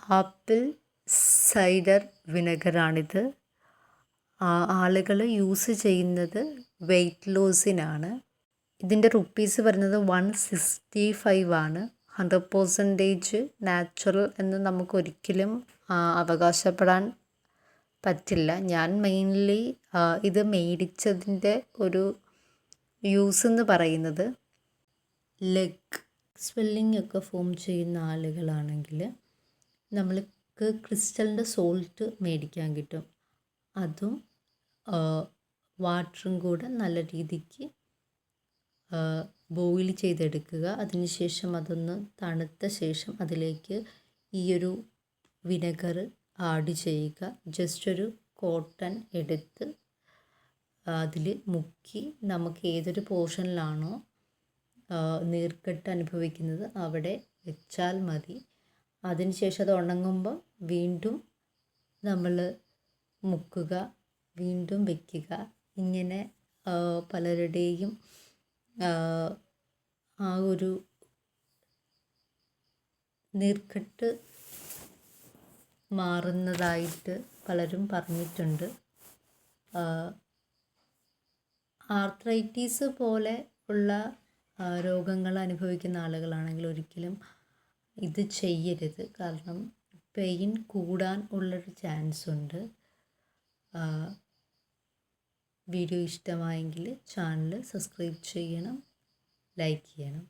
Apple cider വിനെഗറാണിത്. ആളുകൾ use ചെയ്യുന്നത് weight ലോസിനാണ്. ഇതിൻ്റെ റുപ്പീസ് വരുന്നത് 165 ആണ്. 100% നാച്ചുറൽ എന്ന് നമുക്കൊരിക്കലും അവകാശപ്പെടാൻ പറ്റില്ല. ഞാൻ മെയിൻലി ഇത് മേടിച്ചതിൻ്റെ ഒരു യൂസ് എന്ന് പറയുന്നത് ലെഗ് സ്വെല്ലിംഗ് ഒക്കെ ഫോം ചെയ്യുന്ന ആളുകളാണെങ്കിൽ നമ്മൾക്ക് ക്രിസ്റ്റലിൻ്റെ സോൾട്ട് മേടിക്കാൻ കിട്ടും. അതും വാട്ടറും കൂടെ നല്ല രീതിക്ക് ബോയിൽ ചെയ്തെടുക്കുക. അതിനുശേഷം അതൊന്ന് തണുത്ത ശേഷം അതിലേക്ക് ഈ ഒരു വിനെഗർ ആഡ് ചെയ്യുക. ജസ്റ്റ് ഒരു കോട്ടൺ എടുത്ത് അതിൽ മുക്കി നമുക്ക് ഏതൊരു പോർഷനിലാണോ നീർക്കെട്ട് അനുഭവിക്കുന്നത് അവിടെ വെച്ചാൽ മതി. അതിനുശേഷം അത് ഉണങ്ങുമ്പോൾ വീണ്ടും നമ്മൾ മുക്കുക, വീണ്ടും വയ്ക്കുക. ഇങ്ങനെ പലരുടെയും ആ ഒരു നീർക്കെട്ട് മാറുന്നതായിട്ട് പലരും പറഞ്ഞിട്ടുണ്ട്. ആർത്രൈറ്റീസ് പോലെ ഉള്ള രോഗങ്ങൾ അനുഭവിക്കുന്ന ആളുകളാണെങ്കിൽ ഒരിക്കലും ഇത് ചെയ്യരുത്. കാരണം പെയിൻ കൂടാൻ ഉള്ളൊരു ചാൻസ് ഉണ്ട്. വീഡിയോ ഇഷ്ടമായെങ്കിൽ ചാനൽ സബ്സ്ക്രൈബ് ചെയ്യണം, ലൈക്ക് ചെയ്യണം.